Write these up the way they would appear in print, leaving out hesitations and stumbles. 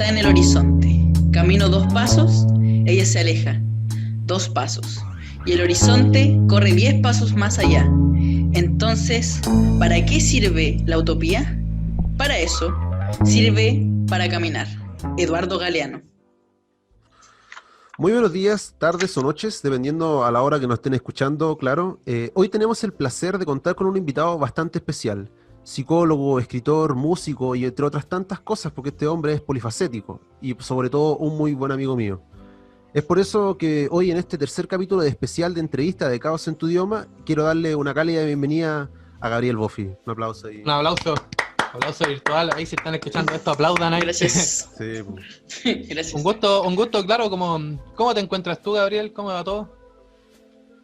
está en el horizonte. Camino 2 pasos, ella se aleja. 2 pasos. Y el horizonte corre 10 pasos más allá. Entonces, ¿para qué sirve la utopía? Para eso, sirve para caminar. Eduardo Galeano. Muy buenos días, tardes o noches, dependiendo a la hora que nos estén escuchando, claro. Hoy tenemos el placer de contar con un invitado bastante especial. Psicólogo, escritor, músico y entre otras tantas cosas, porque este hombre es polifacético y sobre todo un muy buen amigo mío. Es por eso que hoy en este tercer capítulo de especial de entrevista de Caos en tu idioma, quiero darle una cálida bienvenida a Gabriel Boffi. Un aplauso ahí. Un aplauso virtual. Ahí si están escuchando esto, aplaudan ahí. Gracias. Sí, Gracias. Un gusto, claro. ¿Cómo te encuentras tú, Gabriel? ¿Cómo va todo?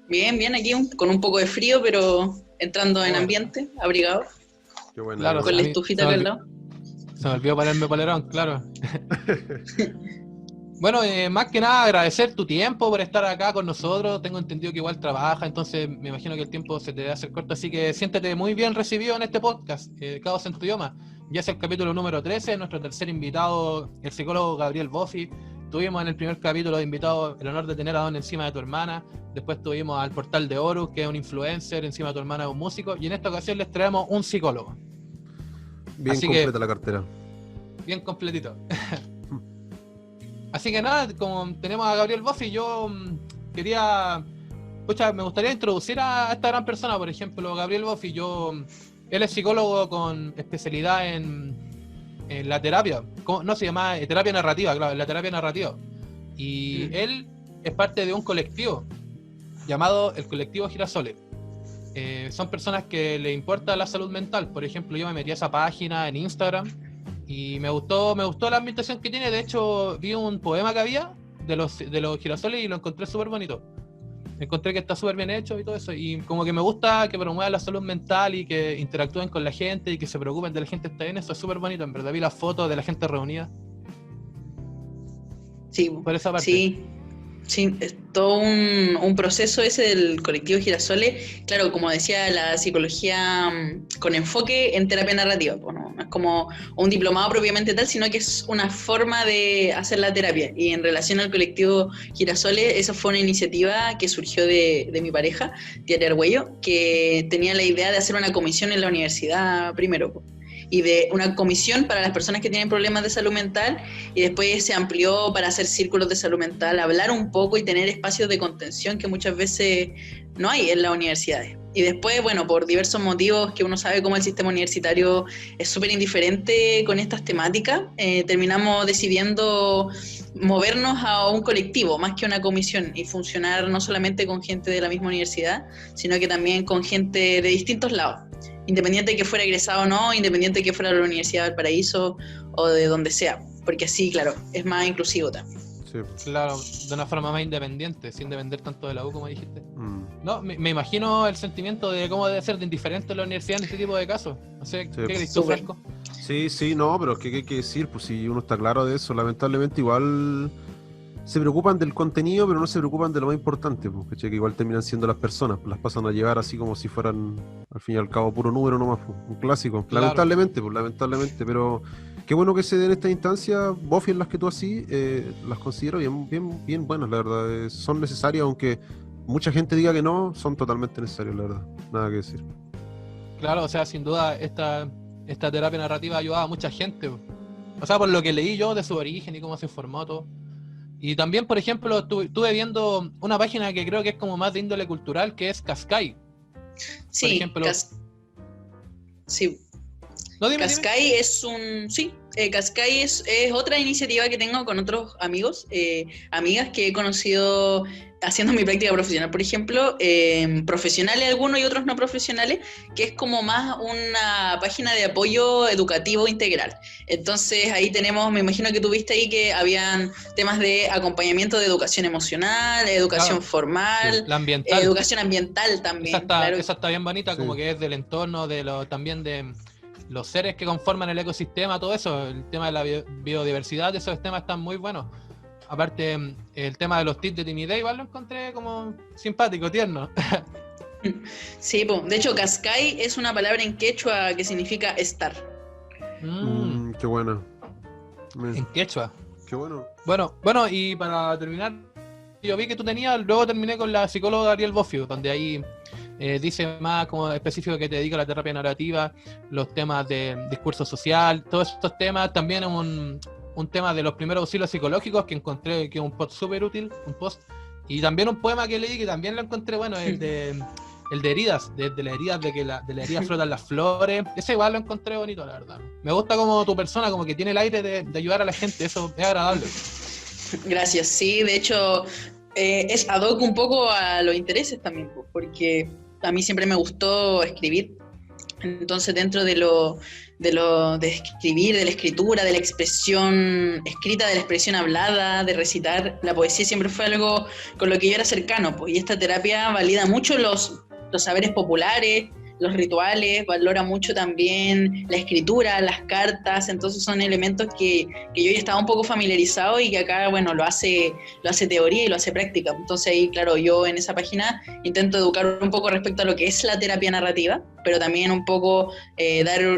Bien, aquí con un poco de frío, pero entrando en ambiente, abrigado, qué bueno. Claro, con la estufita acá al lado. Se me olvidó ponerme polerón, claro. Bueno, más que nada agradecer tu tiempo por estar acá con nosotros. Tengo entendido que igual trabaja, entonces me imagino que el tiempo se te va a hacer corto, así que siéntete muy bien recibido en este podcast, Caos en tu idioma. Ya es el capítulo número 13, nuestro tercer invitado, el psicólogo Gabriel Boffi. Tuvimos en el primer capítulo de invitado el honor de tener a Don encima de tu hermana. Después tuvimos al Portal de Horus, que es un influencer, encima de tu hermana es un músico. Y en esta ocasión les traemos un psicólogo. Bien Así completa que, la cartera. bien completito. Así que nada, como tenemos a Gabriel Boffi, yo me gustaría introducir a esta gran persona. Por ejemplo, Gabriel Boffi, él es psicólogo con especialidad en la terapia, no se llama terapia narrativa, claro, la terapia narrativa. Y él es parte de un colectivo llamado el Colectivo Girasoles. Son personas que le importa la salud mental. Por ejemplo, yo me metí a esa página en Instagram y me gustó la ambientación que tiene. De hecho, vi un poema que había de los girasoles y lo encontré súper bonito. Encontré que está súper bien hecho y todo eso. Y como que me gusta que promuevan la salud mental y que interactúen con la gente y que se preocupen de la gente que está bien. Eso es súper bonito. En verdad, vi las fotos de la gente reunida. Sí, por esa parte. Sí, es todo un proceso ese del colectivo Girasoles. Claro, como decía, la psicología con enfoque en terapia narrativa. Bueno, no es como un diplomado propiamente tal, sino que es una forma de hacer la terapia. Y en relación al colectivo Girasoles, esa fue una iniciativa que surgió de mi pareja, Tiare Argüello, que tenía la idea de hacer una comisión en la universidad primero, y de una comisión para las personas que tienen problemas de salud mental, y después se amplió para hacer círculos de salud mental, hablar un poco y tener espacios de contención que muchas veces no hay en las universidades. Y después, bueno, por diversos motivos que uno sabe cómo el sistema universitario es súper indiferente con estas temáticas, terminamos decidiendo movernos a un colectivo más que una comisión y funcionar no solamente con gente de la misma universidad, sino que también con gente de distintos lados. Independiente de que fuera egresado o no, independiente de que fuera de la Universidad del Paraíso o de donde sea, porque así, claro, es más inclusivo también. Sí. Claro, de una forma más independiente, sin depender tanto de la U, como dijiste. No, me imagino el sentimiento de cómo debe ser de indiferente la universidad en este tipo de casos. No sé, ¿qué crees tú, Franco? Sí, no, pero ¿qué hay que decir? Pues si uno está claro de eso, lamentablemente igual se preocupan del contenido, pero no se preocupan de lo más importante, pues, ¿cachai? Que igual terminan siendo las personas, pues las pasan a llevar así como si fueran, al fin y al cabo, puro número nomás, pues, un clásico. Claro. Lamentablemente, pero qué bueno que se den esta instancia. Boffi, en las que tú así, las considero bien buenas, la verdad. Son necesarias, aunque mucha gente diga que no, son totalmente necesarias, la verdad. Nada que decir. Claro, o sea, sin duda esta terapia narrativa ha ayudado a mucha gente. O sea, por lo que leí yo de su origen y cómo se formó todo. Y también, por ejemplo, estuve viendo una página que creo que es como más de índole cultural, que es Cascai. Sí, por ejemplo. Sí. No, dime. Cascai es un... Sí, Cascai es otra iniciativa que tengo con otros amigos, amigas que he conocido haciendo mi práctica profesional, por ejemplo, profesionales algunos y otros no profesionales, que es como más una página de apoyo educativo integral. Entonces ahí tenemos, me imagino que tú viste ahí que habían temas de acompañamiento de educación emocional, educación formal, la ambiental. Educación ambiental también. Esa está bien bonita, Sí. Como que es del entorno, también de los seres que conforman el ecosistema, todo eso, el tema de la biodiversidad, esos temas están muy buenos. Aparte, el tema de los tips de timidez, igual lo encontré como simpático, tierno. Sí, de hecho, Cascai es una palabra en quechua que significa estar. Qué bueno. en quechua. Qué bueno. Bueno, y para terminar, yo vi que tú tenías, luego terminé con la psicóloga Gabriel Boffio, donde ahí dice más como específico que te dedica a la terapia narrativa, los temas de discurso social, todos estos temas. También un tema de los primeros auxilios psicológicos que encontré, que es un post súper útil, un post. Y también un poema que leí que también lo encontré bueno, el de heridas, de las heridas, de las heridas flotan las flores. Ese igual lo encontré bonito, la verdad. Me gusta como tu persona, como que tiene el aire de ayudar a la gente, eso es agradable. Gracias, sí, de hecho es ad hoc un poco a los intereses también, porque a mí siempre me gustó escribir. Entonces, dentro de escribir, de la escritura, de la expresión escrita, de la expresión hablada, de recitar, la poesía siempre fue algo con lo que yo era cercano, pues, y esta terapia valida mucho los saberes populares, los rituales, valora mucho también la escritura, las cartas. Entonces son elementos que yo ya estaba un poco familiarizado y que acá, bueno, lo hace teoría y lo hace práctica. Entonces ahí, claro, yo en esa página intento educar un poco respecto a lo que es la terapia narrativa, pero también un poco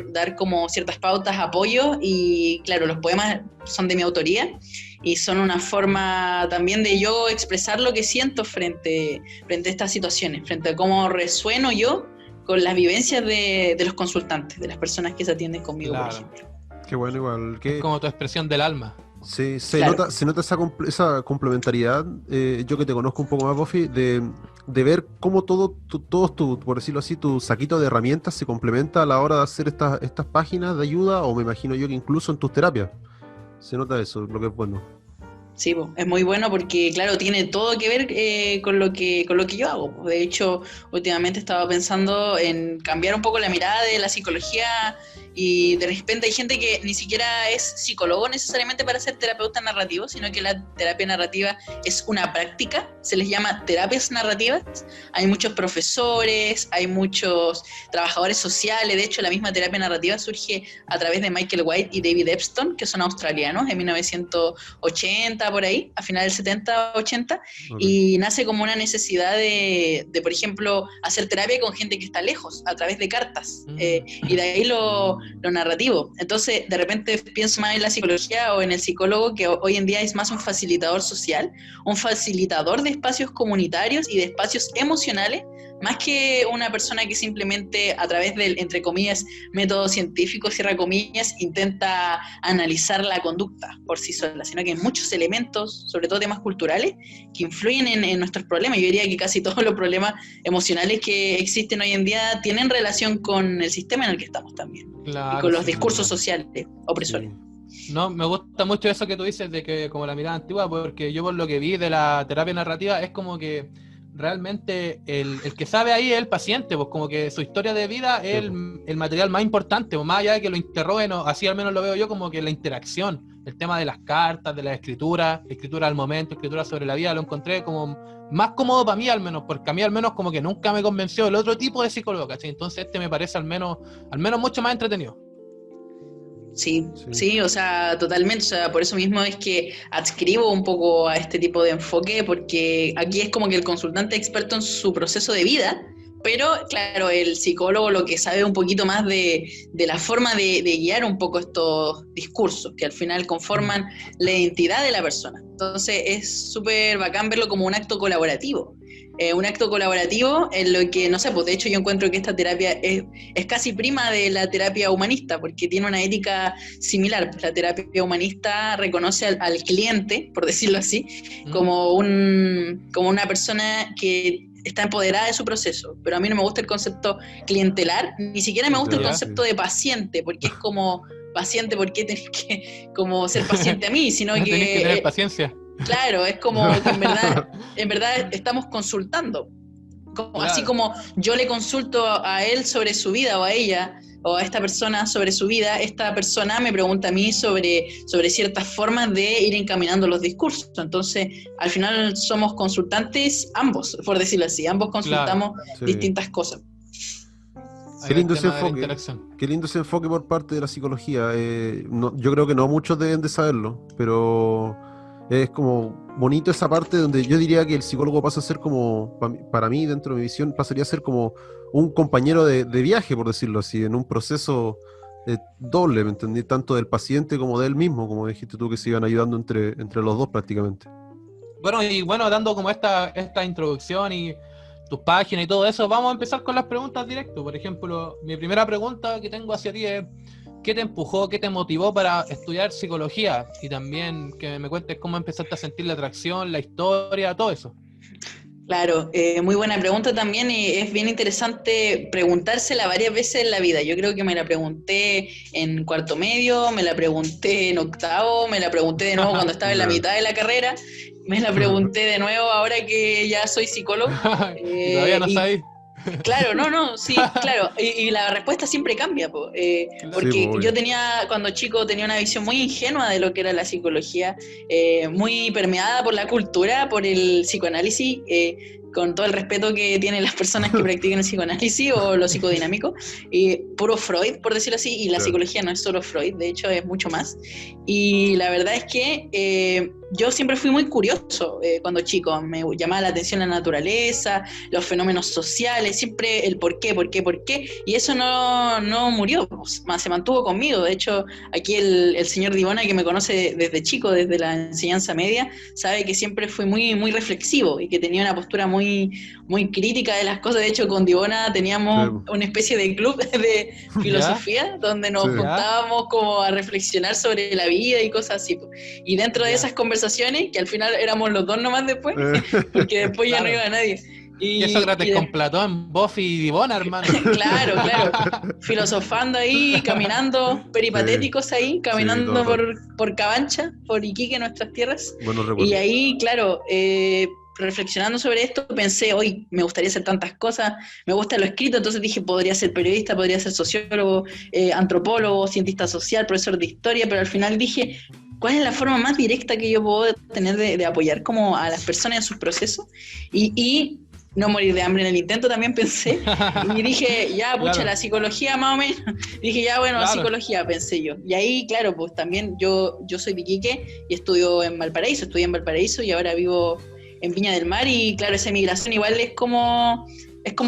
dar como ciertas pautas, apoyo, y claro, los poemas son de mi autoría y son una forma también de yo expresar lo que siento frente a estas situaciones, frente a cómo resueno yo con las vivencias de los consultantes, de las personas que se atienden conmigo, claro. Por ejemplo. Qué bueno, igual. Es como tu expresión del alma. Sí, se Claro. nota esa complementariedad, yo que te conozco un poco más, Buffy, de ver cómo todos por decirlo así, tu saquito de herramientas se complementa a la hora de hacer estas páginas de ayuda, o me imagino yo que incluso en tus terapias. Se nota eso, lo que es bueno. Sí, es muy bueno porque, claro, tiene todo que ver con lo que yo hago. De hecho, últimamente estaba pensando en cambiar un poco la mirada de la psicología, y de repente hay gente que ni siquiera es psicólogo necesariamente para ser terapeuta narrativo, sino que la terapia narrativa es una práctica, se les llama terapias narrativas. Hay muchos profesores, hay muchos trabajadores sociales. De hecho, la misma terapia narrativa surge a través de Michael White y David Epstein, que son australianos, en 1980, por ahí, a finales del 70, 80, y nace como una necesidad de, por ejemplo, hacer terapia con gente que está lejos, a través de cartas, y de ahí lo narrativo. Entonces, de repente pienso más en la psicología o en el psicólogo, que hoy en día es más un facilitador social, un facilitador de espacios comunitarios y de espacios emocionales, más que una persona que simplemente a través del, entre comillas, método científico, cierra comillas, intenta analizar la conducta por sí sola, sino que hay muchos elementos, sobre todo temas culturales, que influyen en nuestros problemas. Yo diría que casi todos los problemas emocionales que existen hoy en día tienen relación con el sistema en el que estamos también, Claro, y con los sí, discursos sociales opresores. Sí. No, me gusta mucho eso que tú dices de que como la mirada antigua, porque yo por lo que vi de la terapia narrativa es como que realmente el que sabe ahí es el paciente, pues como que su historia de vida es el material más importante, pues más allá de que lo interroguen, o así al menos lo veo yo, como que la interacción, el tema de las cartas, de la escritura al momento, escritura sobre la vida, lo encontré como más cómodo para mí al menos, porque a mí al menos como que nunca me convenció el otro tipo de psicólogo, ¿cachai? Entonces me parece al menos mucho más entretenido. Sí, o sea, totalmente. O sea, por eso mismo es que adscribo un poco a este tipo de enfoque, porque aquí es como que el consultante es experto en su proceso de vida, pero claro, el psicólogo lo que sabe un poquito más de la forma de guiar un poco estos discursos, que al final conforman la identidad de la persona. Entonces es súper bacán verlo como un acto colaborativo. Un acto colaborativo en lo que, no sé, pues de hecho yo encuentro que esta terapia es casi prima de la terapia humanista, porque tiene una ética similar. La terapia humanista reconoce al cliente, por decirlo así, como una persona que está empoderada de su proceso. Pero a mí no me gusta el concepto clientelar, ni siquiera me gusta el concepto de paciente, porque es como, paciente, ¿por qué tenés que como ser paciente a mí? Sino que tenés que tener paciencia. Claro, es como que en verdad estamos consultando. Claro. Así como yo le consulto a él sobre su vida, o a ella, o a esta persona sobre su vida, esta persona me pregunta a mí sobre ciertas formas de ir encaminando los discursos. Entonces, al final somos consultantes ambos, por decirlo así. Ambos consultamos distintas cosas. Qué lindo ese enfoque. Qué lindo ese enfoque por parte de la psicología. Yo creo que no muchos deben de saberlo, pero es como bonito esa parte donde yo diría que el psicólogo pasa a ser como, para mí, dentro de mi visión, pasaría a ser como un compañero de viaje, por decirlo así, en un proceso doble, ¿me entendí? Tanto del paciente como de él mismo, como dijiste tú, que se iban ayudando entre los dos prácticamente. Bueno, dando como esta introducción y tus páginas y todo eso, vamos a empezar con las preguntas directo. Por ejemplo, mi primera pregunta que tengo hacia ti es, ¿qué te empujó, qué te motivó para estudiar psicología? Y también que me cuentes cómo empezaste a sentir la atracción, la historia, todo eso. Claro, muy buena pregunta también y es bien interesante preguntársela varias veces en la vida. Yo creo que me la pregunté en cuarto medio, me la pregunté en octavo, me la pregunté de nuevo cuando estaba en la mitad de la carrera, me la pregunté de nuevo ahora que ya soy psicólogo. Y todavía no sabes. Claro, sí, claro, y la respuesta siempre cambia, porque Sí, yo cuando chico tenía una visión muy ingenua de lo que era la psicología, muy permeada por la cultura, por el psicoanálisis, con todo el respeto que tienen las personas que practican el psicoanálisis o lo psicodinámico, puro Freud, por decirlo así, y la psicología no es solo Freud, de hecho es mucho más, y la verdad es que yo siempre fui muy curioso cuando chico, me llamaba la atención la naturaleza, los fenómenos sociales, siempre el por qué, y eso no murió, se mantuvo conmigo. De hecho, aquí el señor Divona, que me conoce desde chico, desde la enseñanza media, sabe que siempre fui muy, muy reflexivo y que tenía una postura muy, muy crítica de las cosas. De hecho, con Divona teníamos una especie de club de filosofía, donde nos juntábamos como a reflexionar sobre la vida y cosas así. Y dentro de esas conversaciones, que al final éramos los dos nomás después, porque después ya no iba nadie. Y Sócrates con Platón, Buffy y Divona, hermano. Claro, filosofando ahí, caminando, peripatéticos ahí, caminando por Cabancha, por Iquique, nuestras tierras. Y ahí, claro, reflexionando sobre esto, pensé, hoy me gustaría hacer tantas cosas, me gusta lo escrito, entonces dije, podría ser periodista, podría ser sociólogo, antropólogo, cientista social, profesor de historia, pero al final dije, ¿cuál es la forma más directa que yo puedo tener de apoyar como a las personas en sus procesos? Y no morir de hambre en el intento, también pensé, y dije, ya, pucha, la psicología más o menos, dije, ya, bueno, psicología, pensé yo, y ahí, claro, pues también yo soy de Iquique y estudié en Valparaíso y ahora vivo en Viña del Mar, y claro, esa migración igual es como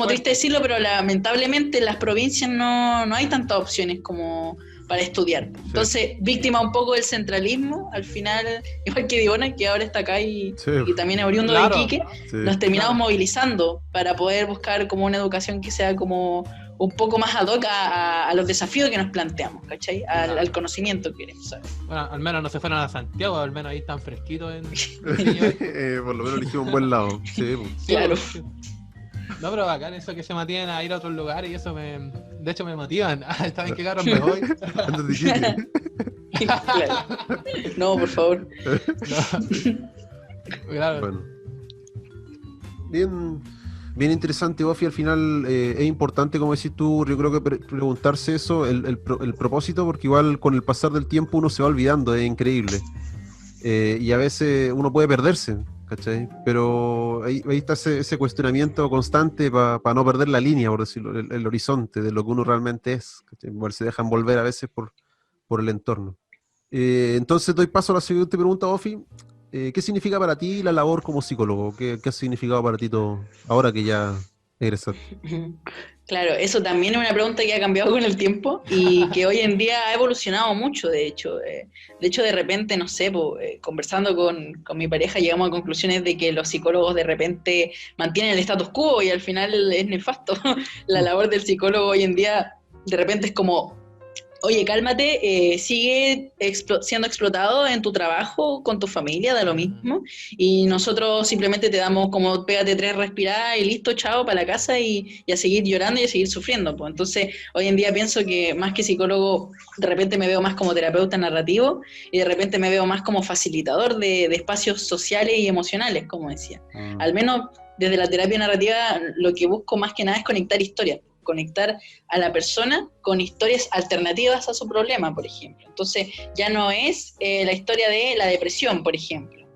triste decirlo, pero lamentablemente en las provincias no hay tantas opciones como para estudiar. Entonces, víctima un poco del centralismo, al final, igual que Divona, que ahora está acá y también es oriundo de Iquique, nos terminamos movilizando para poder buscar como una educación que sea como un poco más ad hoc a los desafíos que nos planteamos, ¿cachai? Al conocimiento que queremos saber. Bueno, al menos no se fueron a Santiago, al menos ahí están fresquitos por lo menos elegimos un buen lado. Sí, claro. No, pero bacán eso que se mantienen a ir a otros lugares y eso de hecho me motivan. ¿Está bien que carro me voy? Claro. No, por favor. Claro. Bueno. Bien interesante, Buffy. Al final es importante, como decís tú, yo creo que preguntarse eso, el propósito, porque igual con el pasar del tiempo uno se va olvidando, es increíble. Y a veces uno puede perderse, ¿cachai? Pero ahí está ese cuestionamiento constante para no perder la línea, por decirlo, el horizonte de lo que uno realmente es, ¿cachai? Igual se dejan volver a veces por el entorno. Entonces doy paso a la siguiente pregunta, Buffy. ¿Qué significa para ti la labor como psicólogo? ¿Qué ha significado para ti todo ahora que ya egresaste? Claro, eso también es una pregunta que ha cambiado con el tiempo y que hoy en día ha evolucionado mucho, de hecho. De repente, no sé, conversando con mi pareja llegamos a conclusiones de que los psicólogos de repente mantienen el status quo y al final es nefasto. La labor del psicólogo hoy en día de repente es como, oye, cálmate, sigue siendo explotado en tu trabajo, con tu familia, da lo mismo, y nosotros simplemente te damos como pégate 3 respiradas y listo, chao, para la casa y a seguir llorando y a seguir sufriendo. Pues. Entonces, hoy en día pienso que más que psicólogo, de repente me veo más como terapeuta narrativo y de repente me veo más como facilitador de espacios sociales y emocionales, como decía. Al menos desde la terapia narrativa lo que busco más que nada es conectar historias. Conectar a la persona con historias alternativas a su problema, por ejemplo. Entonces, ya no es la historia de la depresión, por ejemplo,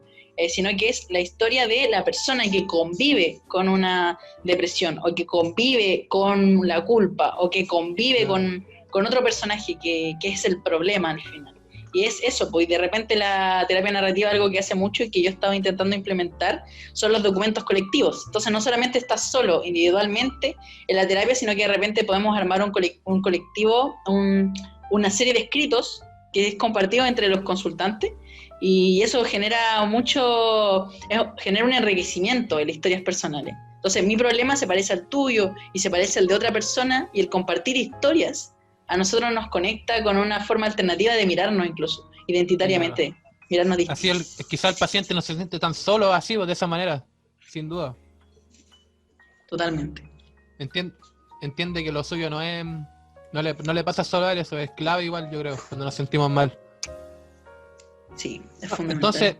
sino que es la historia de la persona que convive con una depresión, o que convive con la culpa, o que convive con otro personaje que es el problema al final. Y es eso, pues de repente la terapia narrativa, algo que hace mucho y que yo estaba intentando implementar, son los documentos colectivos. Entonces no solamente estás solo individualmente en la terapia, sino que de repente podemos armar un colectivo, una serie de escritos que es compartido entre los consultantes, y eso genera genera un enriquecimiento en las historias personales. Entonces mi problema se parece al tuyo y se parece al de otra persona, y el compartir historias a nosotros nos conecta con una forma alternativa de mirarnos, incluso identitariamente, mirarnos distintos. Así quizá el paciente no se siente tan solo así, de esa manera, sin duda. Totalmente. Entiende que lo suyo no es... No le pasa solo a él, eso es clave igual, yo creo, cuando nos sentimos mal. Sí, es fundamental. Entonces,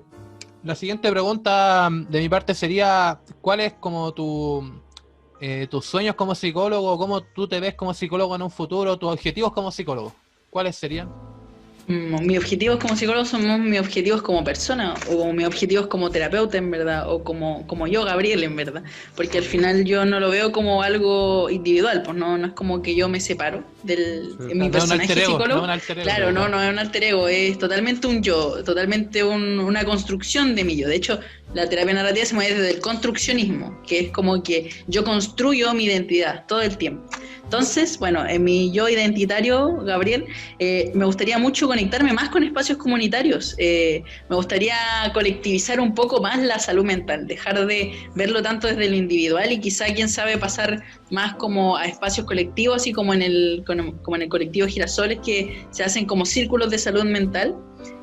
la siguiente pregunta de mi parte sería, ¿cuál es como tus sueños como psicólogo? ¿Cómo tú te ves como psicólogo en un futuro? ¿Tus objetivos como psicólogo? ¿Cuáles serían? Mis objetivos como psicólogo son mis objetivos como persona, o mis objetivos como terapeuta, en verdad, o como yo, Gabriel, en verdad, porque al final yo no lo veo como algo individual, pues no es como que yo me separo mi personaje psicólogo. Claro, no es un alter ego, es totalmente un yo, totalmente una construcción de mi yo. De hecho, la terapia narrativa se mueve desde el construccionismo, que es como que yo construyo mi identidad todo el tiempo. Entonces, bueno, en mi yo identitario, Gabriel, me gustaría mucho conectarme más con espacios comunitarios. Me gustaría colectivizar un poco más la salud mental, dejar de verlo tanto desde lo individual y quizá, quién sabe, pasar más como a espacios colectivos, así como en el colectivo Girasoles, que se hacen como círculos de salud mental.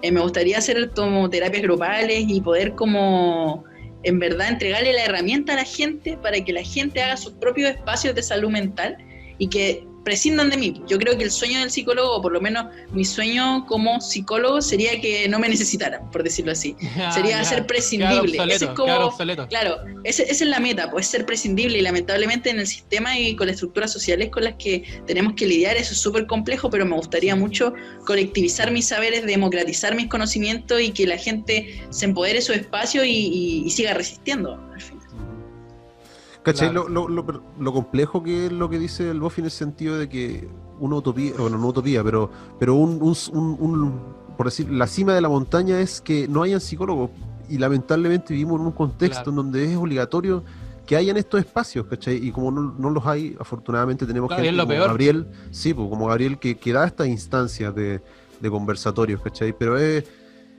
Me gustaría hacer como terapias grupales y poder como... en verdad entregarle la herramienta a la gente para que la gente haga sus propios espacios de salud mental y que prescindan de mí. Yo creo que el sueño del psicólogo, o por lo menos mi sueño como psicólogo, sería que no me necesitaran, por decirlo así. Sería ser prescindible. Claro, esa es la meta, pues ser prescindible, y lamentablemente en el sistema y con las estructuras sociales con las que tenemos que lidiar, eso es súper complejo, pero me gustaría mucho colectivizar mis saberes, democratizar mis conocimientos y que la gente se empodere su espacio y siga resistiendo al final. ¿Cachai? Claro. Lo complejo que es lo que dice el Buffy en el sentido de que una utopía, bueno, no utopía, pero por decir, la cima de la montaña es que no hayan psicólogos, y lamentablemente vivimos en un contexto en donde es obligatorio que hayan estos espacios, ¿cachai? Y como no los hay, afortunadamente tenemos gente como Gabriel, sí, pues, como Gabriel que da estas instancias de conversatorios, ¿cachai? Pero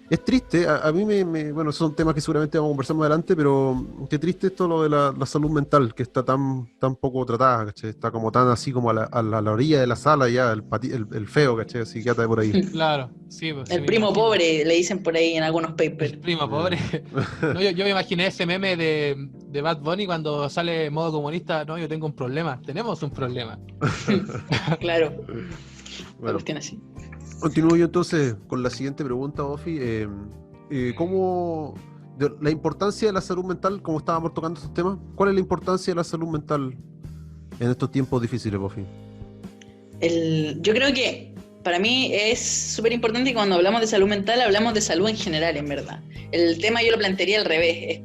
es triste, a mí bueno, son temas que seguramente vamos a conversar más adelante, pero qué triste esto lo de la salud mental, que está tan poco tratada, ¿cachai? Está como tan así como a la orilla de la sala ya, el feo, ¿cachai? Así que anda por ahí. Claro, sí. Pues, el primo pobre, le dicen por ahí en algunos papers. El primo pobre. No, yo me imaginé ese meme de Bad Bunny cuando sale en modo comunista. No, yo tengo un problema, tenemos un problema. Claro, bueno. Cuestión así. Continúo yo entonces con la siguiente pregunta, Buffy. ¿Cómo la importancia de la salud mental, como estábamos tocando estos temas, cuál es la importancia de la salud mental en estos tiempos difíciles, Buffy? Yo creo que para mí es súper importante que cuando hablamos de salud mental hablamos de salud en general, en verdad. El tema yo lo plantearía al revés, es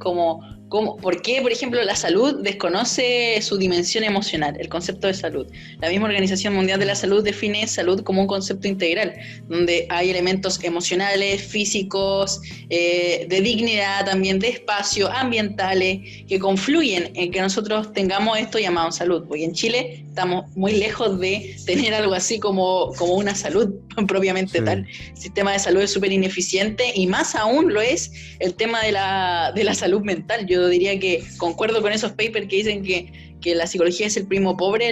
¿por qué, por ejemplo, la salud desconoce su dimensión emocional, el concepto de salud? La misma Organización Mundial de la Salud define salud como un concepto integral, donde hay elementos emocionales, físicos, de dignidad, también de espacio, ambientales, que confluyen en que nosotros tengamos esto llamado salud. Porque en Chile estamos muy lejos de tener algo así como una salud propiamente tal. El sistema de salud es súper ineficiente, y más aún lo es el tema de la salud mental. Yo diría que concuerdo con esos papers que dicen que la psicología es el primo pobre y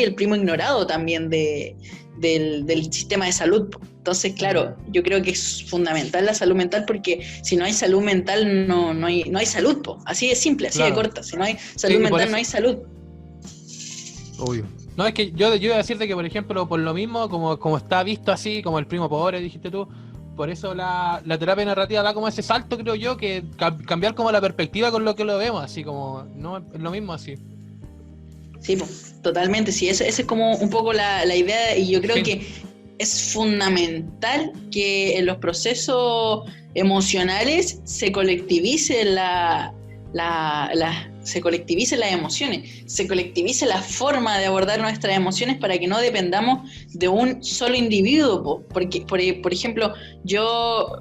el primo ignorado también del sistema de salud. Entonces, claro, yo creo que es fundamental la salud mental, porque si no hay salud mental no hay salud, po. Así de simple, así de corta. Si no hay salud mental no hay salud. Obvio. No, es que yo iba a decirte que, por ejemplo, por lo mismo, como está visto así, como el primo pobre, dijiste tú, por eso la terapia narrativa da como ese salto, creo yo, que cambiar como la perspectiva con lo que lo vemos, así como, no es lo mismo así. Sí, pues, totalmente, sí, esa es como un poco la idea, y yo creo que es fundamental que en los procesos emocionales se colectivice se colectivicen las emociones, se colectivice la forma de abordar nuestras emociones para que no dependamos de un solo individuo, porque, por ejemplo, yo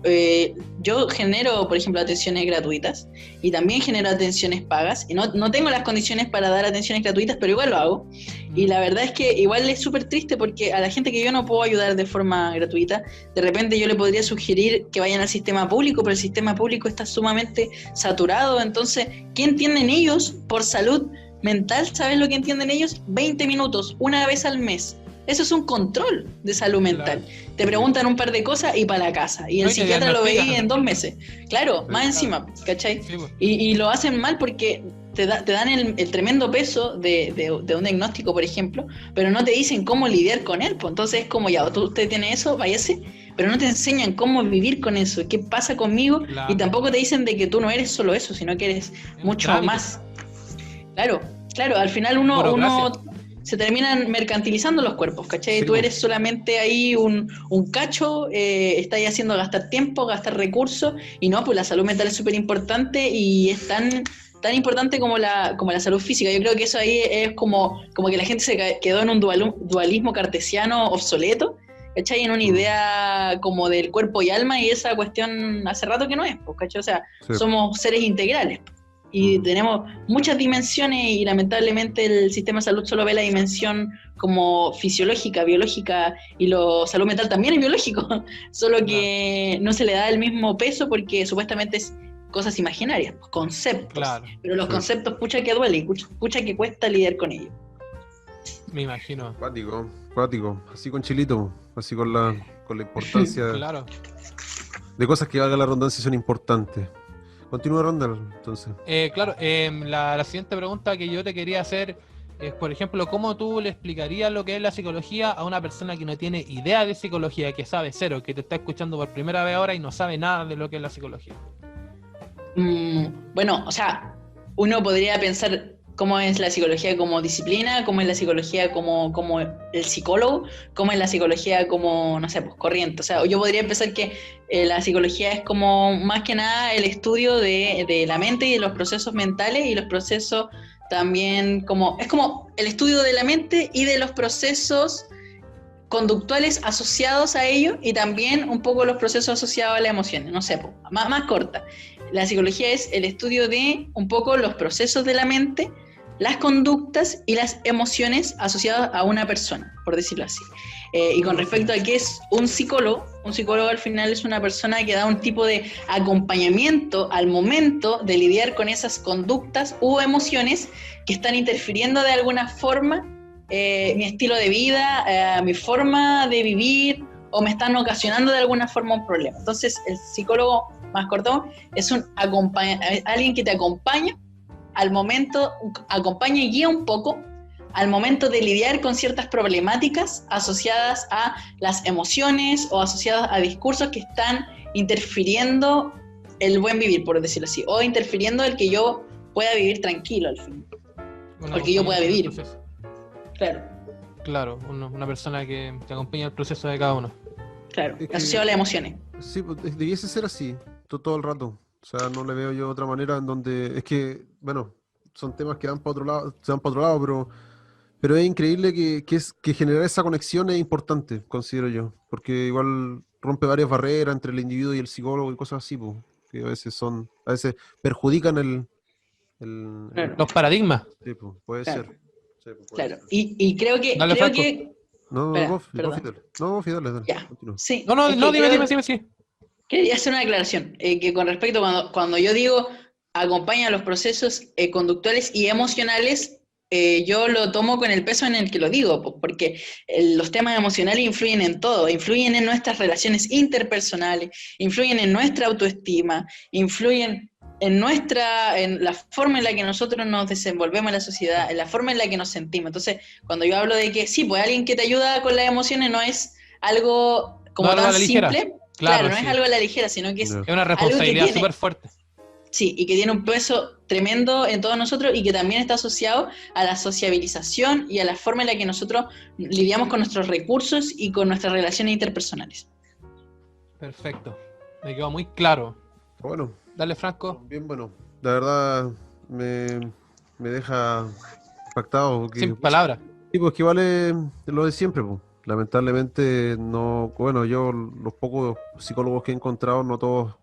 genero, por ejemplo, atenciones gratuitas y también genero atenciones pagas, y no tengo las condiciones para dar atenciones gratuitas, pero igual lo hago, Y la verdad es que igual es súper triste porque a la gente que yo no puedo ayudar de forma gratuita, de repente yo le podría sugerir que vayan al sistema público, pero el sistema público está sumamente saturado. Entonces, ¿qué entienden ellos por salud mental? ¿Sabes lo que entienden ellos? 20 minutos, una vez al mes. Eso es un control de salud mental. Claro. Te preguntan un par de cosas y para la casa. Y el psiquiatra lo veía en 2 meses. Claro, más encima, ¿cachai? Sí, pues. Y lo hacen mal porque te dan el tremendo peso de un diagnóstico, por ejemplo, pero no te dicen cómo lidiar con él. Pues. Entonces es como, ya, usted tiene eso, váyase, pero no te enseñan cómo vivir con eso, qué pasa conmigo, claro. Y tampoco te dicen de que tú no eres solo eso, sino que eres mucho más. Claro, al final uno se terminan mercantilizando los cuerpos, ¿cachai? Sí, tú eres solamente ahí un cacho, estás ahí haciendo gastar tiempo, gastar recursos, y no, pues la salud mental es súper importante y es tan importante como la salud física. Yo creo que eso ahí es como que la gente se quedó en un dualismo cartesiano obsoleto, ¿cachai? En una idea como del cuerpo y alma, y esa cuestión hace rato que no es, ¿cachai? O sea, sí. Somos seres integrales. Y tenemos muchas dimensiones y lamentablemente el sistema de salud solo ve la dimensión como fisiológica, biológica, y la salud mental también es biológico, solo que no se le da el mismo peso porque supuestamente es cosas imaginarias, conceptos, claro. Pero los conceptos pucha que duele y pucha que cuesta lidiar con ellos. Me imagino. Cuático, así con Chilito, así con la importancia claro. de cosas que valga la redundancia son importantes. Continúa, Randall, entonces. Claro, la siguiente pregunta que yo te quería hacer es, por ejemplo, ¿cómo tú le explicarías lo que es la psicología a una persona que no tiene idea de psicología, que sabe cero, que te está escuchando por primera vez ahora y no sabe nada de lo que es la psicología? Bueno, o sea, uno podría pensar cómo es la psicología como disciplina, cómo es la psicología como el psicólogo, cómo es la psicología como, no sé, pues corriente. O sea, yo podría pensar que la psicología es como más que nada el estudio de la mente y de los procesos mentales y los procesos también es como el estudio de la mente y de los procesos conductuales asociados a ello y también un poco los procesos asociados a las emociones, no sé, pues, más corta. La psicología es el estudio de un poco los procesos de la mente, las conductas y las emociones asociadas a una persona, por decirlo así. Y con respecto a qué es un psicólogo al final es una persona que da un tipo de acompañamiento al momento de lidiar con esas conductas u emociones que están interfiriendo de alguna forma mi estilo de vida, mi forma de vivir, o me están ocasionando de alguna forma un problema. Entonces el psicólogo, más corto, es alguien que te acompaña al momento, acompaña y guía un poco al momento de lidiar con ciertas problemáticas asociadas a las emociones o asociadas a discursos que están interfiriendo el buen vivir, por decirlo así, o interfiriendo el que yo pueda vivir tranquilo al fin, o el que yo pueda vivir. Claro, una persona que te acompaña el proceso de cada uno. Claro, asociado a las emociones. Sí, debiese ser así, todo el rato. O sea, no le veo yo otra manera en donde... Es que, bueno, son temas que se van para otro lado, pero es increíble que generar esa conexión es importante, considero yo. Porque igual rompe varias barreras entre el individuo y el psicólogo y cosas así, pues, que a veces perjudican los paradigmas. Sí, pues, puede ser. Sí, pues, claro, y creo que... vos Fidel, ya. Continúa. Sí, dime. Sí. Quería hacer una aclaración, que con respecto cuando yo digo acompaña los procesos conductuales y emocionales, yo lo tomo con el peso en el que lo digo, porque los temas emocionales influyen en todo, influyen en nuestras relaciones interpersonales, influyen en nuestra autoestima, influyen en la forma en la que nosotros nos desenvolvemos en la sociedad, en la forma en la que nos sentimos. Entonces, cuando yo hablo de que sí, pues alguien que te ayuda con las emociones no es algo como tan simple. Claro, no es algo a la ligera, sino que es una responsabilidad súper fuerte. Sí, y que tiene un peso tremendo en todos nosotros y que también está asociado a la sociabilización y a la forma en la que nosotros lidiamos con nuestros recursos y con nuestras relaciones interpersonales. Perfecto, me quedó muy claro. Bueno. Dale, Franco. Bien, bueno. La verdad me deja impactado. Sin palabras. Sí, pues que vale lo de siempre, pues. Lamentablemente no, bueno, yo los pocos psicólogos que he encontrado no todos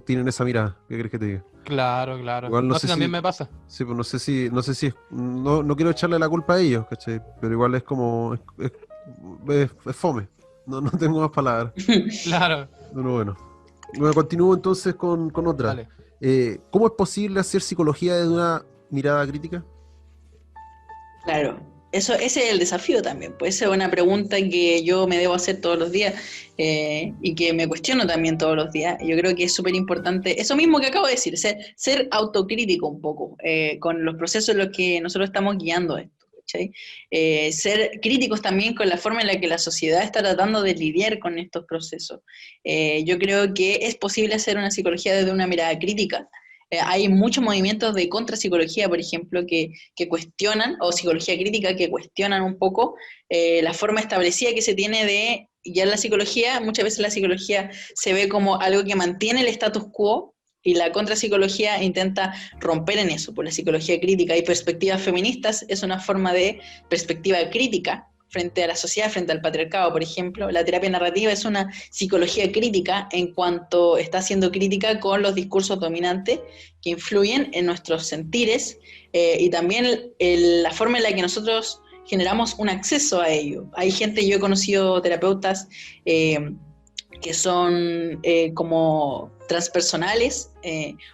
tienen esa mirada. ¿Qué crees que te diga? Claro. Igual no No sé sé, también si, me pasa. sí, pues no sé si no quiero echarle la culpa a ellos, ¿cachai? Pero igual es como, es fome. No tengo más palabras. Claro, Pero bueno, continúo entonces con otra. dale. ¿Cómo es posible hacer psicología desde una mirada crítica? Claro, ese es el desafío también, pues esa es una pregunta que yo me debo hacer todos los días y que me cuestiono también todos los días. Yo creo que es súper importante, eso mismo que acabo de decir, ser autocrítico un poco con los procesos en los que nosotros estamos guiando esto. ¿Cachai? Ser críticos también con la forma en la que la sociedad está tratando de lidiar con estos procesos. Yo creo que es posible hacer una psicología desde una mirada crítica. Hay muchos movimientos de contrapsicología, por ejemplo, que cuestionan, o psicología crítica, que cuestionan un poco la forma establecida que se tiene de guiar la psicología. Muchas veces la psicología se ve como algo que mantiene el status quo, y la contrapsicología intenta romper en eso. Por la psicología crítica y perspectivas feministas es una forma de perspectiva crítica frente a la sociedad, frente al patriarcado, por ejemplo. La terapia narrativa es una psicología crítica en cuanto está siendo crítica con los discursos dominantes que influyen en nuestros sentires y también la forma en la que nosotros generamos un acceso a ello. Hay gente, yo he conocido terapeutas que son como transpersonales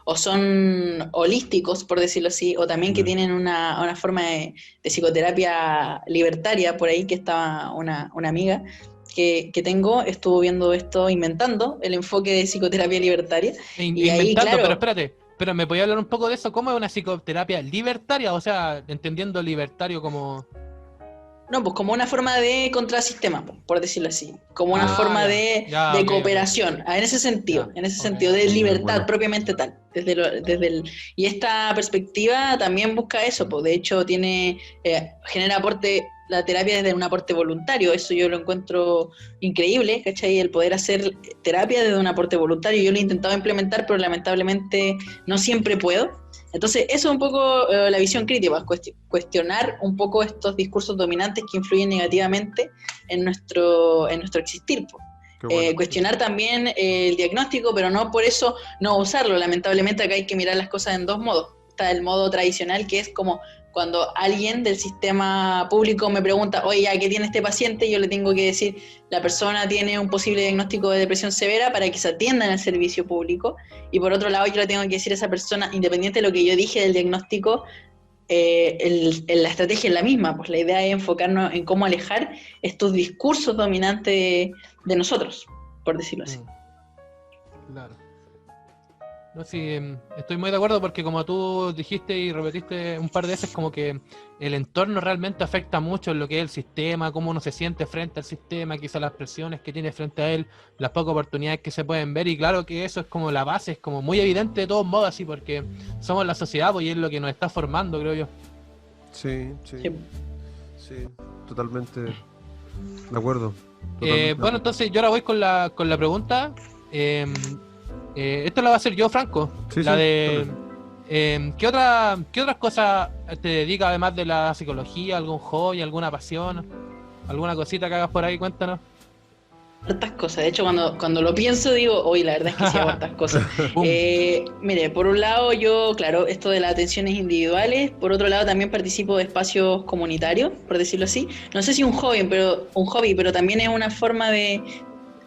o son holísticos, por decirlo así, o también que tienen una forma de psicoterapia libertaria, por ahí que estaba una amiga que tengo, estuvo viendo esto, inventando el enfoque de psicoterapia libertaria. Y ahí, Inventando, claro, pero espérate, pero ¿me podía hablar un poco de eso? ¿Cómo es una psicoterapia libertaria? O sea, entendiendo libertario como... no, pues como una forma de contrasistema, por decirlo así, como una forma ya, de ok. cooperación, en ese sentido, Ya, de libertad Bueno. propiamente tal, y esta perspectiva también busca eso, pues de hecho genera aporte, la terapia desde un aporte voluntario, eso yo lo encuentro increíble, ¿cachai? El poder hacer terapia desde un aporte voluntario, yo lo he intentado implementar, pero lamentablemente no siempre puedo. Entonces, eso es un poco la visión crítica, cuestionar un poco estos discursos dominantes que influyen negativamente en nuestro existir. Qué bueno. Cuestionar también el diagnóstico, pero no por eso no usarlo. Lamentablemente acá hay que mirar las cosas en dos modos. Está el modo tradicional, que es como cuando alguien del sistema público me pregunta, oye, ya, ¿qué tiene este paciente? Yo le tengo que decir, la persona tiene un posible diagnóstico de depresión severa para que se atienda en el servicio público. Y por otro lado, yo le tengo que decir a esa persona, independiente de lo que yo dije del diagnóstico, la estrategia es la misma. Pues la idea es enfocarnos en cómo alejar estos discursos dominantes de nosotros, por decirlo así. Claro. No, sí, estoy muy de acuerdo porque como tú dijiste y repetiste un par de veces, como que el entorno realmente afecta mucho en lo que es el sistema, cómo uno se siente frente al sistema, quizás las presiones que tiene frente a él, las pocas oportunidades que se pueden ver, y claro que eso es como la base, es como muy evidente de todos modos, así, porque somos la sociedad, pues, y es lo que nos está formando, creo yo. Sí, totalmente de acuerdo. Bueno, entonces yo ahora voy con la pregunta. Esto la va a hacer yo, Franco. Sí, la sí, de ¿qué otras cosas te dedicas además de la psicología? ¿Algún hobby, alguna pasión? ¿Alguna cosita que hagas por ahí? Cuéntanos. Hartas cosas, de hecho cuando lo pienso digo, hoy la verdad es que sí hago hartas cosas. Mire, por un lado yo, claro, esto de las atenciones individuales, por otro lado también participo de espacios comunitarios, por decirlo así. No sé si un hobby, pero también es una forma de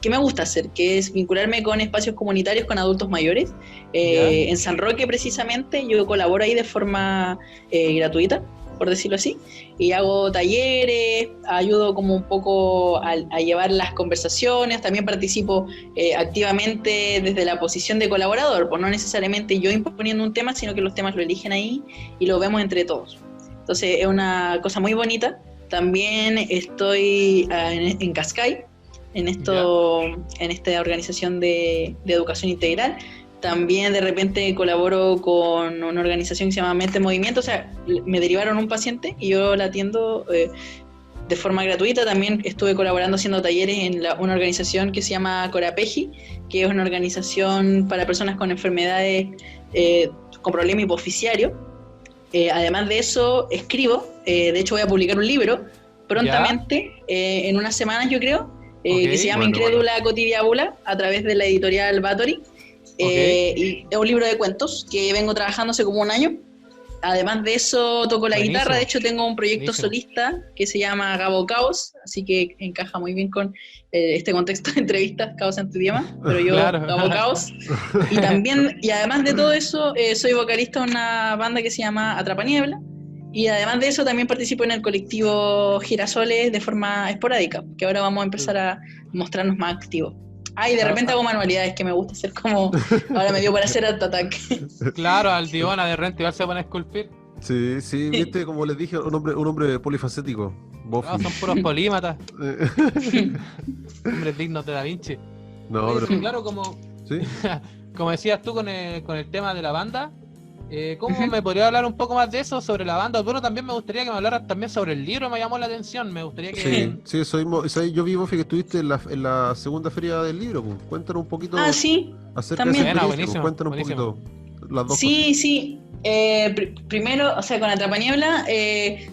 que me gusta hacer, que es vincularme con espacios comunitarios con adultos mayores. En San Roque precisamente yo colaboro ahí de forma gratuita, por decirlo así, y hago talleres, ayudo como un poco a llevar las conversaciones, también participo activamente desde la posición de colaborador, pues no necesariamente yo imponiendo un tema, sino que los temas lo eligen ahí y lo vemos entre todos. Entonces es una cosa muy bonita. También estoy en Cascay, en esta organización de educación integral. También de repente colaboro con una organización que se llama Mente en Movimiento, o sea, me derivaron un paciente y yo la atiendo de forma gratuita. También estuve colaborando haciendo talleres en una organización que se llama Corapeji, que es una organización para personas con enfermedades con problema hipoficiario. Además de eso, escribo, de hecho voy a publicar un libro prontamente, en unas semanas yo creo, que se llama Incrédula Cotidiábula, a través de la editorial Bathory. Y es un libro de cuentos que vengo trabajando hace como un año. Además de eso, toco la guitarra. De hecho, tengo un proyecto solista que se llama Gabo Caos, así que encaja muy bien con este contexto de entrevistas, Caos en tu idioma, pero yo Gabo Caos. Y además de todo eso, soy vocalista de una banda que se llama Atrapaniebla. Y además de eso, también participo en el colectivo Girasoles de forma esporádica, que ahora vamos a empezar a mostrarnos más activos. Y de repente hago manualidades que me gusta hacer, como ahora me dio para hacer Art Attack. Claro, al Diona de repente igual se van a esculpir. Sí, viste, como les dije, un hombre polifacético. No, son puros polímatas. Hombres dignos de Da Vinci. No, pero... pero... Claro, como, ¿Sí? como decías tú con el tema de la banda, ¿cómo me podría hablar un poco más de eso, sobre la banda? Bueno, también me gustaría que me hablaras también sobre el libro, me llamó la atención, me gustaría que... Sí, yo vi, Bofi, que estuviste en la segunda feria del libro, pues. Cuéntanos un poquito sí, acerca también. de esa experiencia, Buenísimo, cuéntanos buenísimo. un poquito las dos Sí. Primero, o sea, con Atrapaniebla,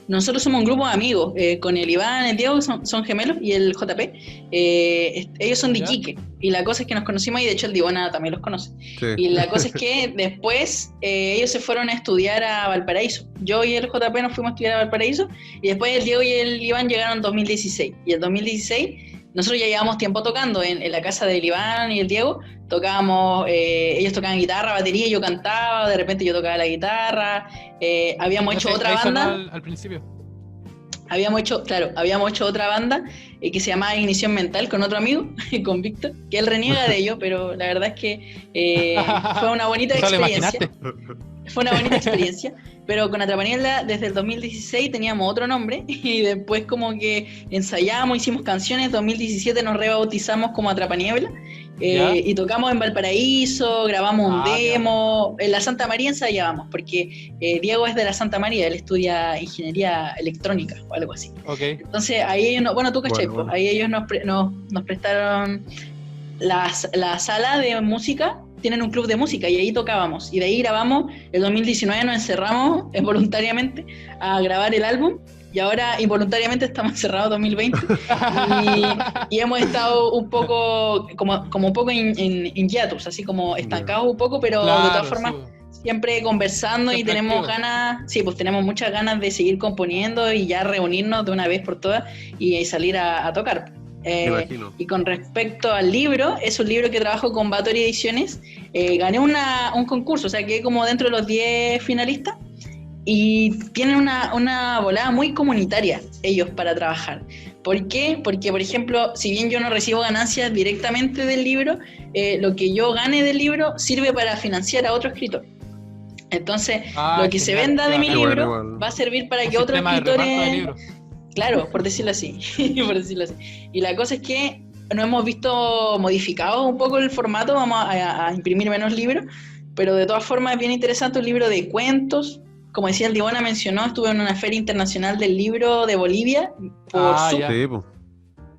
nosotros somos un grupo de amigos, con el Iván, el Diego, son gemelos, y el JP, ellos son de Iquique, y la cosa es que nos conocimos, y de hecho el Divona también los conoce, Sí. y la cosa es que después ellos se fueron a estudiar a Valparaíso, yo y el JP nos fuimos a estudiar a Valparaíso, y después el Diego y el Iván llegaron en 2016, y en 2016 nosotros ya llevábamos tiempo tocando en la casa del Iván y el Diego. Tocábamos, ellos tocaban guitarra, batería, yo cantaba, de repente yo tocaba la guitarra. Habíamos hecho otra banda. Al principio. Habíamos hecho otra banda que se llamaba Ignición Mental con otro amigo, con Víctor, que él reniega de ello, pero la verdad es que fue una bonita experiencia. Fue una bonita experiencia, pero con Atrapaniebla desde el 2016 teníamos otro nombre y después como que ensayamos, hicimos canciones, 2017 nos rebautizamos como Atrapaniebla y tocamos en Valparaíso, grabamos un demo, en la Santa María ensayábamos, porque Diego es de la Santa María, él estudia ingeniería electrónica o algo así. Okay. Entonces ahí ellos, tú cachai, bueno. Ahí ellos nos prestaron la sala de música. Tienen un club de música y ahí tocábamos, y de ahí grabamos. El 2019 nos encerramos voluntariamente a grabar el álbum, y ahora involuntariamente estamos encerrados 2020 y hemos estado un poco como un poco en hiatus, así como estancados un poco, pero de todas formas siempre conversando, siempre y tenemos ganas, pues tenemos muchas ganas de seguir componiendo y ya reunirnos de una vez por todas y salir a tocar. Y con respecto al libro, es un libro que trabajo con Batory Ediciones. Gané un concurso, o sea, quedé como dentro de los 10 finalistas, y tienen una volada muy comunitaria ellos para trabajar. ¿Por qué? Porque, por ejemplo, si bien yo no recibo ganancias directamente del libro, lo que yo gane del libro sirve para financiar a otro escritor. Entonces, lo que se venda de mi libro va a servir para que otros escritores... Claro, por decirlo así. Y la cosa es que nos hemos visto modificado un poco el formato, vamos a imprimir menos libros, pero de todas formas es bien interesante un libro de cuentos. Como decía el Divona, mencionó, estuve en una feria internacional del libro de Bolivia por Zoom.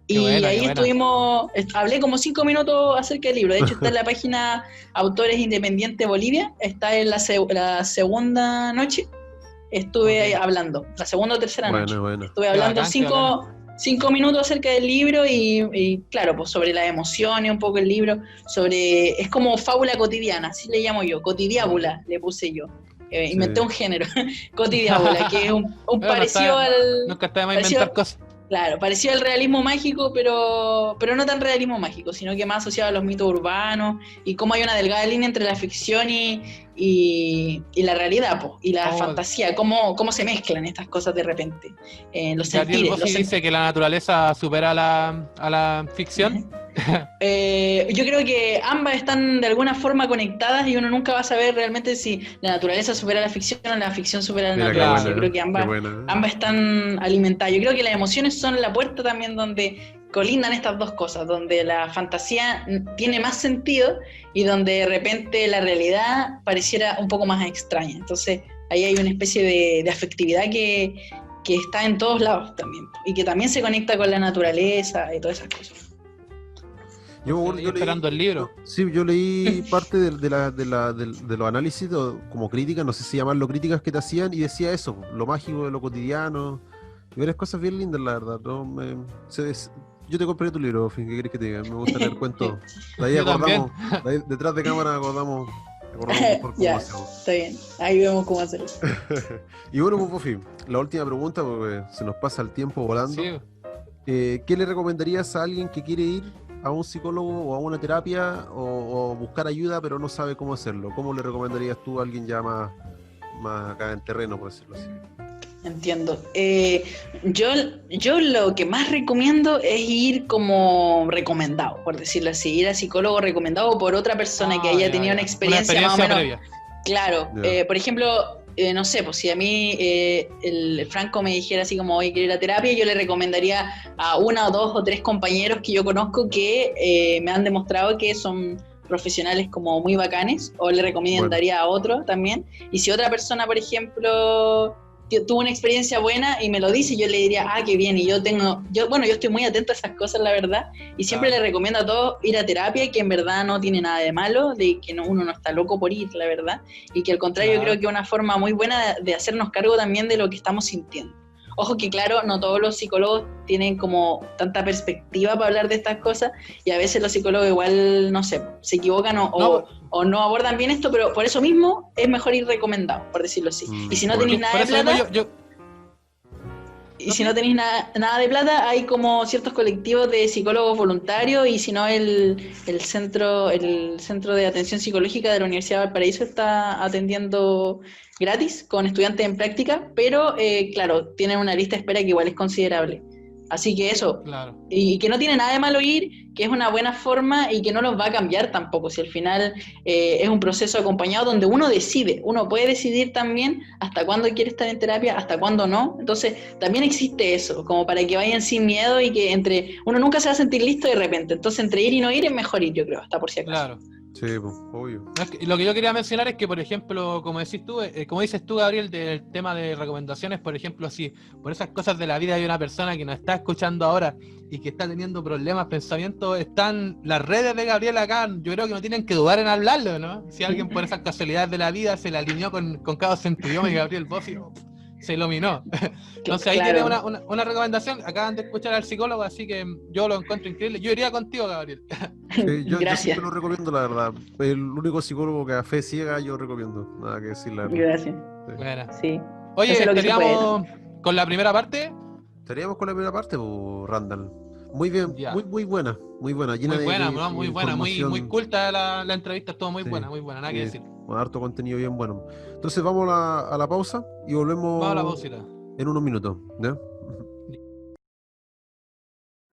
Y ahí estuvimos, hablé como 5 minutos acerca del libro. De hecho está en la página Autores Independientes Bolivia, está en la segunda noche. Estuve hablando, la segunda o tercera noche. Estuve hablando 5 minutos acerca del libro y claro, pues sobre las emociones, un poco el libro, es como fábula cotidiana, así le llamo yo, cotidiábula le puse yo. Inventé un género, cotidiábula, que es un parecido nunca está de más inventar cosas. Claro, parecido al realismo mágico, pero no tan realismo mágico, sino que más asociado a los mitos urbanos, y cómo hay una delgada línea entre la ficción y la realidad, y la fantasía, cómo se mezclan estas cosas de repente. Los sentires. Dice que la naturaleza supera a la ficción. Yo creo que ambas están de alguna forma conectadas y uno nunca va a saber realmente si la naturaleza supera la ficción o la ficción supera la naturaleza. Yo creo que ambas están alimentadas. Yo creo que las emociones son la puerta también donde colindan estas dos cosas, donde la fantasía tiene más sentido y donde de repente la realidad pareciera un poco más extraña. Entonces ahí hay una especie de afectividad que está en todos lados también, y que también se conecta con la naturaleza y todas esas cosas. Yo esperando el libro. Sí, yo leí parte de los análisis como críticas, no sé si llamarlo críticas que te hacían, y decía eso, lo mágico de lo cotidiano, y varias cosas bien lindas, la verdad. ¿No? Yo te compré tu libro, Fin, ¿qué querés que te diga? Me gusta leer cuentos. De ahí Yo acordamos, de ahí, detrás de cámara acordamos mejor cómo Ya, hacemos. está bien. Ahí vemos cómo hacerlo. Y bueno, pues, Buffy, la última pregunta, porque se nos pasa el tiempo volando. Sí. ¿Qué le recomendarías a alguien que quiere ir a un psicólogo o a una terapia o buscar ayuda pero no sabe cómo hacerlo? ¿Cómo le recomendarías tú a alguien ya más acá en terreno, por decirlo así? Entiendo. Yo lo que más recomiendo es ir como recomendado, por decirlo así, ir a psicólogo recomendado por otra persona que haya tenido una experiencia más o menos. Previa. Claro, Ya. por ejemplo, no sé, pues si a mí el Franco me dijera así como hoy quiero ir a terapia, yo le recomendaría a una o dos o tres compañeros que yo conozco que me han demostrado que son profesionales como muy bacanes, o le recomendaría a otro también. Y si otra persona, por ejemplo, tuvo una experiencia buena y me lo dice, yo le diría, ah, qué bien, y yo estoy muy atento a esas cosas, la verdad, y siempre le recomiendo a todos ir a terapia, que en verdad no tiene nada de malo, de que uno no está loco por ir, la verdad, y que al contrario, yo creo que es una forma muy buena de hacernos cargo también de lo que estamos sintiendo. Ojo que claro, no todos los psicólogos tienen como tanta perspectiva para hablar de estas cosas, y a veces los psicólogos igual, no sé, se equivocan o no abordan bien esto, pero por eso mismo es mejor ir recomendado, por decirlo así. Y si no tenéis nada de plata, si no tenéis nada de plata, hay como ciertos colectivos de psicólogos voluntarios, y si no el centro de atención psicológica de la Universidad de Valparaíso está atendiendo gratis con estudiantes en práctica, pero claro, tienen una lista de espera que igual es considerable. Así que eso, Claro. y que no tiene nada de malo ir, que es una buena forma y que no los va a cambiar tampoco, si al final es un proceso acompañado donde uno decide, uno puede decidir también hasta cuándo quiere estar en terapia, hasta cuándo no. Entonces también existe eso, como para que vayan sin miedo, y que uno nunca se va a sentir listo de repente, entonces entre ir y no ir es mejor ir, yo creo, hasta por si acaso. Claro. Sí, pues, obvio. No, es que lo que yo quería mencionar es que, por ejemplo, como dices tú, Gabriel, del tema de recomendaciones, por ejemplo, si por esas cosas de la vida hay una persona que nos está escuchando ahora y que está teniendo problemas, pensamientos, están las redes de Gabriel acá, yo creo que no tienen que dudar en hablarlo, ¿no? Si alguien por esas casualidades de la vida se le alineó con Caos en tu idioma y Gabriel Buffy se iluminó. Entonces ahí tiene una recomendación. Acaban de escuchar al psicólogo, así que yo lo encuentro increíble. Yo iría contigo, Gabriel. Yo Gracias. siempre lo recomiendo, la verdad. El único psicólogo que a fe ciega yo recomiendo. Nada que decir, la verdad. Gracias. Bueno. Sí. Oye, Eso es lo que se estaríamos con la primera parte. Estaríamos con la primera parte, pues, Randall. Muy bien, Ya. muy buena, llena Muy buena, de ¿no? Muy buena, muy información. culta la entrevista, estuvo muy Sí. buena, nada que decir. Con harto contenido bien bueno. Entonces vamos a la pausa y volvemos Vamos a la pausita. en unos minutos, ¿ya?